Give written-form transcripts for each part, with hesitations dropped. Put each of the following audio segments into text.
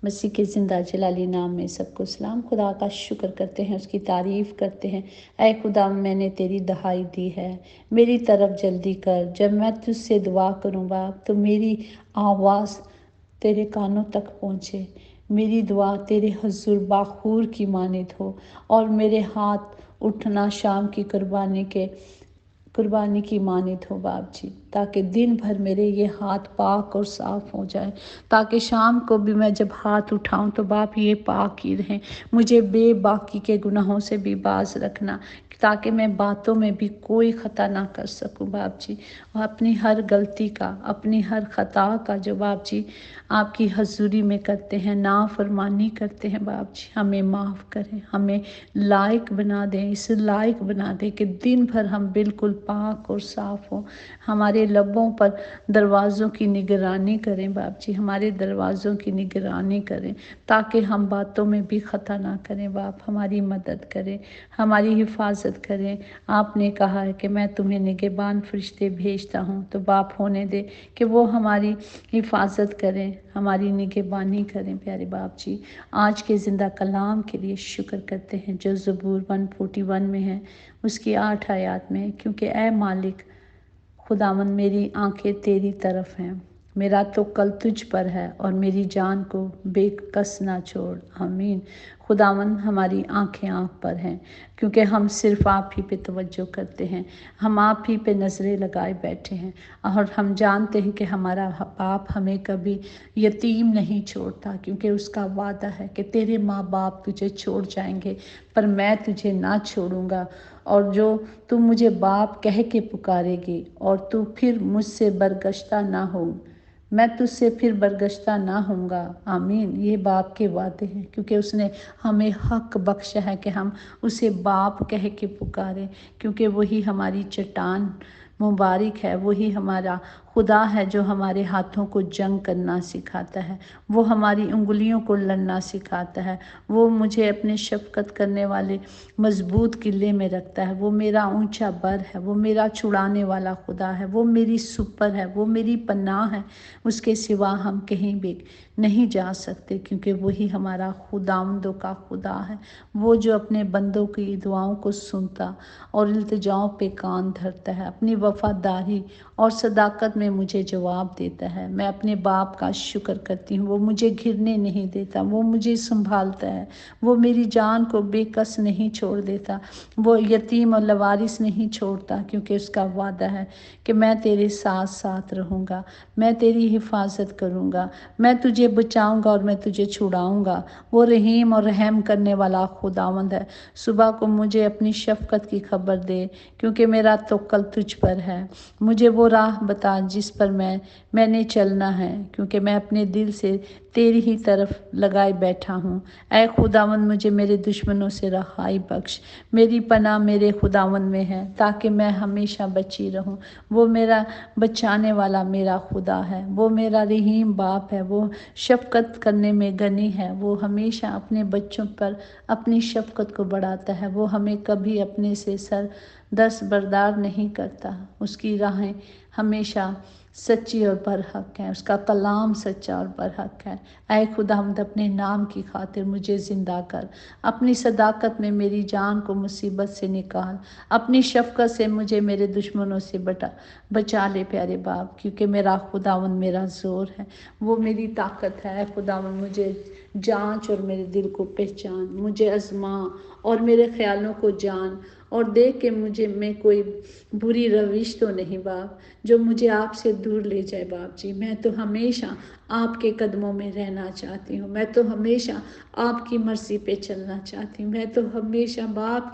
मसीह के ज़िंदा जलाली नाम में सबको सलाम। खुदा का शुक्र करते हैं, उसकी तारीफ़ करते हैं। ऐ खुदा, मैंने तेरी दहाई दी है, मेरी तरफ जल्दी कर। जब मैं तुझसे दुआ करूँ बाप, तो मेरी आवाज़ तेरे कानों तक पहुँचे। मेरी दुआ तेरे हुज़ूर बाखूर की मानित हो, और मेरे हाथ उठना शाम की कुर्बानी की मानित हो बाप जी, ताकि दिन भर मेरे ये हाथ पाक और साफ़ हो जाए, ताकि शाम को भी मैं जब हाथ उठाऊं तो बाप ये पाक ही रहें। मुझे बेबाकी के गुनाहों से भी बाज रखना, ताकि मैं बातों में भी कोई ख़ता ना कर सकूं बाप जी। और अपनी हर गलती का, अपनी हर ख़ता का जो बाप जी आपकी हजूरी में करते हैं, नाफरमानी करते हैं बाप जी, हमें माफ़ करें, हमें लायक बना दें, इस लायक बना दें कि दिन भर हम बिल्कुल पाक और साफ़ हों। हमारे लबों पर दरवाज़ों की निगरानी करें बाप जी, हमारे दरवाज़ों की निगरानी करें, ताकि हम बातों में भी ख़ता ना करें बाप। हमारी मदद करें, हमारी हिफाजत करें। आपने कहा है कि मैं तुम्हें निगहबान फरिश्ते भेजता हूँ, तो बाप होने दे कि वो हमारी हिफाजत करें, हमारी निगहबानी करें प्यारे बाप जी। आज के ज़िंदा कलाम के लिए शुक्र करते हैं जो ज़बूर 141 में है, उसकी 8 आयत में, क्योंकि ऐ मालिक खुदावन, मेरी आंखें तेरी तरफ हैं, मेरा तो कल तुझ पर है, और मेरी जान को बेकस ना छोड़। आमीन। खुदावन, हमारी आंखें आप पर हैं, क्योंकि हम सिर्फ आप ही पे तवज्जो करते हैं, हम आप ही पे नज़रें लगाए बैठे हैं, और हम जानते हैं कि हमारा बाप हमें कभी यतीम नहीं छोड़ता, क्योंकि उसका वादा है कि तेरे माँ बाप तुझे छोड़ जाएंगे पर मैं तुझे ना छोड़ूंगा। और जो तू मुझे बाप कह के पुकारेगी, और तू फिर मुझसे बरगश्ता ना हो, मैं तुझसे फिर बरगश्ता ना होऊंगा। आमीन। ये बाप के वादे हैं, क्योंकि उसने हमें हक बख्शा है कि हम उसे बाप कह के पुकारें, क्योंकि वही हमारी चट्टान मुबारक है, वही हमारा खुदा है जो हमारे हाथों को जंग करना सिखाता है, वो हमारी उंगलियों को लड़ना सिखाता है, वो मुझे अपने शफकत करने वाले मजबूत किले में रखता है, वो मेरा ऊंचा बर है, वो मेरा छुड़ाने वाला खुदा है, वो मेरी सुपर है, वो मेरी पनाह है। उसके सिवा हम कहीं भी नहीं जा सकते, क्योंकि वही हमारा खुदावंदों का खुदा है, वो जो अपने बंदों की दुआओं को सुनता और इल्तिजाओं पे कान धरता है, अपनी वफादारी और सदाकत में मुझे जवाब देता है। मैं अपने बाप का शुक्र करती हूँ, वो मुझे घिरने नहीं देता, वो मुझे संभालता है, वो मेरी जान को बेकस नहीं छोड़ देता, वो यतीम और लवारिस नहीं छोड़ता, क्योंकि उसका वादा है कि मैं तेरे साथ साथ रहूँगा, मैं तेरी हिफाजत करूँगा, मैं तुझे बचाऊँगा और मैं तुझे छुड़ाऊँगा। वो रहीम और रहम करने वाला खुदावंद है। सुबह को मुझे अपनी शफकत की खबर दे, क्योंकि मेरा तवक्कल तुझ पर है। मुझे वो राह बता जिस पर मैंने चलना है, क्योंकि मैं अपने दिल से तेरी ही तरफ लगाए बैठा हूँ। ऐ खुदावंद, मुझे मेरे दुश्मनों से रहाई बख्श। मेरी पनाह मेरे खुदावंद में है, ताकि मैं हमेशा बची रहूँ। वो मेरा बचाने वाला मेरा खुदा है, वो मेरा रहीम बाप है, वो शफकत करने में गनी है, वो हमेशा अपने बच्चों पर अपनी शफकत को बढ़ाता है, वो हमें कभी अपने से सर दस्तबरदार नहीं करता। उसकी राहें हमेशा सच्ची और बरहक है, उसका कलाम सच्चा और बरहक है। ऐ खुदावंद, अपने नाम की खातिर मुझे जिंदा कर, अपनी सदाकत में मेरी जान को मुसीबत से निकाल, अपनी शफकत से मुझे मेरे दुश्मनों से बचा ले प्यारे बाप, क्योंकि मेरा खुदावंद मेरा जोर है, वो मेरी ताकत है। खुदावंद, मुझे जांच और मेरे दिल को पहचान, मुझे आजमा और मेरे ख्यालों को जान, और देख के मुझे में कोई बुरी रविश तो नहीं बाप, जो मुझे आपसे दूर ले जाए बाप जी। मैं तो हमेशा आपके कदमों में रहना चाहती हूँ, मैं तो हमेशा आपकी मर्जी पे चलना चाहती हूँ, मैं तो हमेशा बाप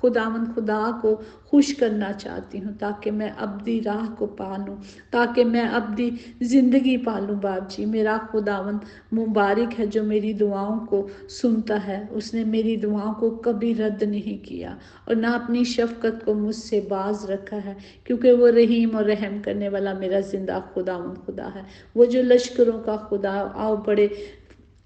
खुदावंद खुदा को खुश करना चाहती हूँ, ताकि मैं अब्दी राह को पालूँ, ताकि मैं अब्दी ज़िंदगी पालूँ बाप जी। मेरा खुदावंद मुबारक है जो मेरी दुआओं को सुनता है, उसने मेरी दुआओं को कभी रद्द नहीं किया और ना अपनी शफकत को मुझसे बाज रखा है, क्योंकि वो रहीम और रहम करने वाला मेरा जिंदा खुदावंद खुदा है। वो जो लश्करों का खुदा, आओ बड़े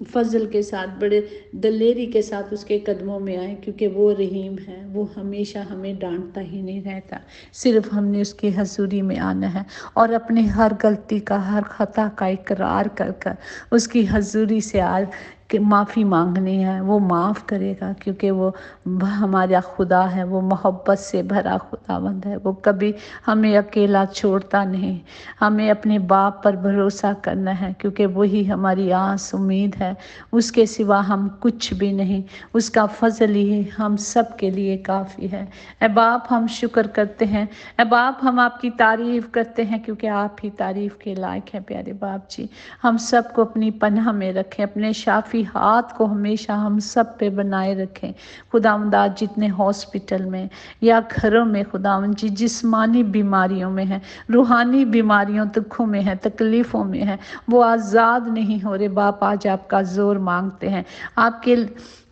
फजल के साथ, बड़े दलेरी के साथ उसके कदमों में आए, क्योंकि वो रहीम है। वो हमेशा हमें डांटता ही नहीं रहता, सिर्फ हमने उसकी हजूरी में आना है और अपने हर गलती का, हर खता का इकरार कर कर उसकी हजूरी से आज कि माफ़ी मांगनी है। वो माफ़ करेगा, क्योंकि वो हमारा खुदा है, वो मोहब्बत से भरा खुदावंद है। वो कभी हमें अकेला छोड़ता नहीं। हमें अपने बाप पर भरोसा करना है, क्योंकि वही हमारी आस उम्मीद है। उसके सिवा हम कुछ भी नहीं। उसका फजल ही हम सब के लिए काफ़ी है। ऐ बाप, हम शुक्र करते हैं। ऐ बाप, हम आपकी तारीफ़ करते हैं, क्योंकि आप ही तारीफ़ के लायक हैं। प्यारे बाप जी, हम सबको अपनी पनाह में रखें, अपने शाफी हाथ को हमेशा हम सब पे बनाए रखें। खुदावंद, आज जितने हॉस्पिटल में या घरों में खुदावंद जी जिस्मानी बीमारियों में है, रूहानी बीमारियों, दुखों में है, तकलीफ़ों में है, वो आज़ाद नहीं हो रहे। बाप, आज आपका जोर मांगते हैं, आपके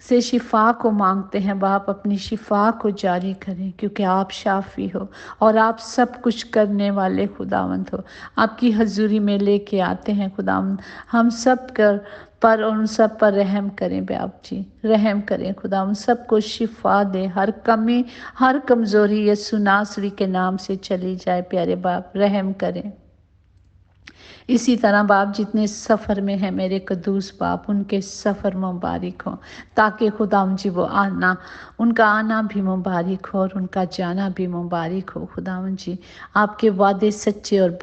से शिफा को मांगते हैं। बाप, अपनी शिफा को जारी करें, क्योंकि आप शाफी हो और आप सब कुछ करने वाले खुदावंद हो। आपकी हजूरी में लेके आते हैं खुदावंद, हम सब पर और उन सब पर रहम करें। बाप जी, रहम करें खुदा, उन सबको शिफा दे। हर कमी, हर कमज़ोरी यीशु नासरी के नाम से चली जाए। प्यारे बाप, रहम करें। इसी तरह बाप, जितने सफ़र में हैं मेरे कदूस बाप, उनके सफ़र मुबारक हो, ताकि खुदाम जी वो आना, उनका आना भी मुबारक हो और उनका जाना भी मुबारक हो। खुदाम जी, आपके वादे सच्चे और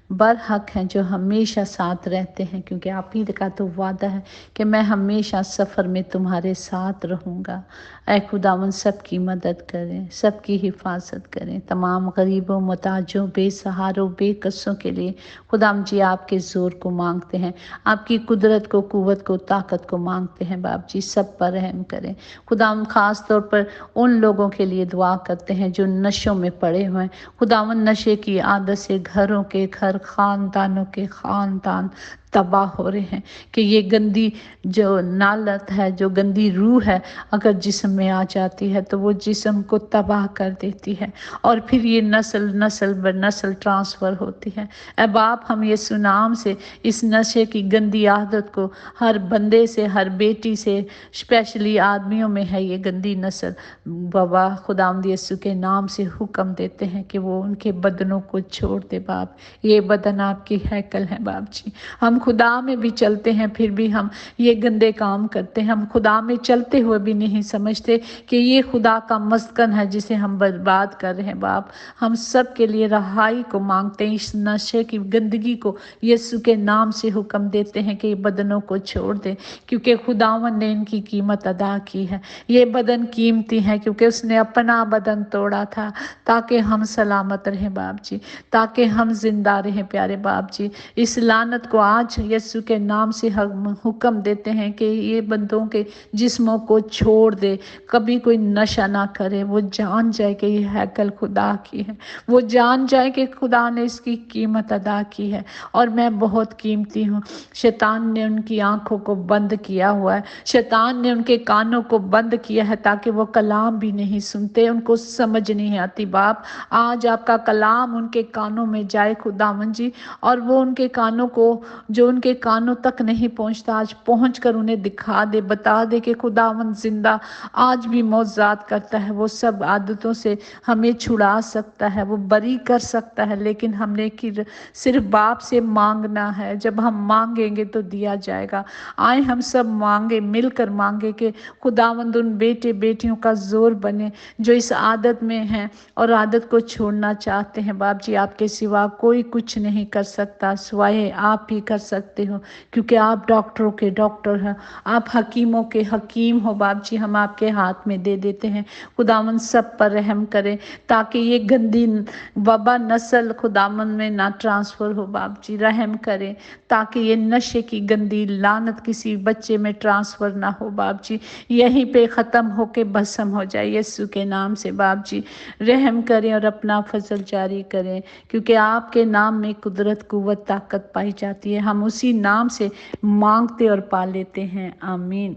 बरहक हैं, जो हमेशा साथ रहते हैं, क्योंकि आप ही का तो वादा है कि मैं हमेशा सफ़र में तुम्हारे साथ रहूँगा। ऐ खुदावन, सबकी मदद करें, सबकी हिफाजत करें। तमाम गरीबों, मुताजों, बेसहारों, बेकसों के लिए खुदाम जी आपके ज़ोर को मांगते हैं, आपकी कुदरत को, कुव्वत को, ताकत को मांगते हैं। बाप जी, सब पर रहम करें। खुदाम, ख़ास तौर पर उन लोगों के लिए दुआ करते हैं जो नशों में पड़े हुए हैं। खुदावन, नशे की आदत से घरों के घर, ख़ानदानों के ख़ानदान तबाह हो रहे हैं, कि ये गंदी जो नालत है, जो गंदी रूह है, अगर जिस्म में आ जाती है तो वो जिस्म को तबाह कर देती है और फिर ये नस्ल नस्ल ब नस्ल ट्रांसफ़र होती है। अब बाप, हम ये सुनाम से इस नशे की गंदी आदत को हर बंदे से, हर बेटी से, स्पेशली आदमियों में है ये गंदी नस्ल, बाबा खुदावंद यीशु के नाम से हुक्म देते हैं कि वो उनके बदनों को छोड़ दे। बाप, ये बदन आपकी हैकल है। बाप जी, हम खुदा में भी चलते हैं, फिर भी हम ये गंदे काम करते हैं। हम खुदा में चलते हुए भी नहीं समझते कि ये खुदा का मस्कन है जिसे हम बर्बाद कर रहे हैं। बाप, हम सब के लिए रहाई को मांगते हैं, इस नशे की गंदगी को यीशु के नाम से हुक्म देते हैं कि ये बदनों को छोड़ दे, क्योंकि खुदावन ने इनकी कीमत अदा की है। ये बदन कीमती है, क्योंकि उसने अपना बदन तोड़ा था ताकि हम सलामत रहें। बाप जी, ताकि हम जिंदा रहें। प्यारे बाप जी, इस लानत को आज यीशु के नाम से हम हुक्म देते हैं कि ये बंदों के जिस्मों को छोड़ दे, कभी कोई नशा ना करे। वो जान जाए कि ये हैकल खुदा की है, वो जान जाए कि खुदा ने इसकी कीमत अदा की है और मैं बहुत कीमती हूँ। शैतान ने उनकी आंखों को बंद किया हुआ है, शैतान ने उनके कानों को बंद किया है ताकि वो कलाम भी नहीं सुनते, उनको समझ नहीं आती। बाप, आज आपका कलाम उनके कानों में जाए खुदावन जी, और वो उनके कानों को, जो उनके कानों तक नहीं पहुंचता, आज पहुंचकर उन्हें दिखा दे, बता दे कि खुदावन जिंदा आज भी मौजूद करता है। वो सब आदतों से हमें छुड़ा सकता है, वो बरी कर सकता है, लेकिन हमने सिर्फ बाप से मांगना है। जब हम मांगेंगे तो दिया जाएगा। आए हम सब मांगे, मिलकर मांगे कि खुदावंद उन बेटे बेटियों का जोर बने जो इस आदत में हैं और आदत को छोड़ना चाहते हैं। बाप जी, आपके सिवा कोई कुछ नहीं कर सकता, सिवाय आप ही कर सकते हो, क्योंकि आप डॉक्टरों के डॉक्टर हैं, आप हकीमों के हकीम हो। बाप जी, हम आपके हाथ में दे देते हैं। खुदावन सब पर रहम करें, ताकि ये गंदी वबा नस्ल खुदावन में ना ट्रांसफ़र हो। बाप जी, रहम करें, ताकि ये नशे की गंदी लानत किसी बच्चे में ट्रांसफ़र ना हो। बाप जी, यहीं पे ख़त्म होके भस्म हो जाए यीशु के नाम से। बाप जी, रहम करें और अपना फजल जारी करें, क्योंकि आपके नाम में कुदरत, कुव्वत, ताकत पाई जाती है। हम उसी नाम से मांगते और पा लेते हैं। आमीन।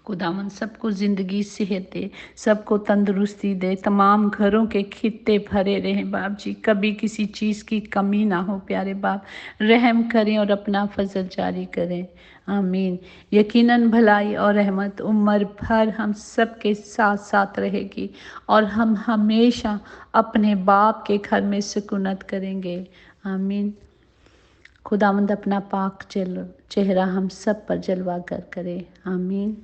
खुदावन सबको ज़िंदगी सेहत दे, सबको तंदुरुस्ती दे, तमाम घरों के खित्ते भरे रहें बाप जी, कभी किसी चीज़ की कमी ना हो प्यारे बाप। रहम करें और अपना फजल जारी करें, आमीन। यकीनन भलाई और रहमत उम्र भर हम सब के साथ साथ रहेगी और हम हमेशा अपने बाप के घर में सुकूनत करेंगे, आमीन। खुदावंद अपना पाक चेहरा हम सब पर जलवा कर करे, आमीन।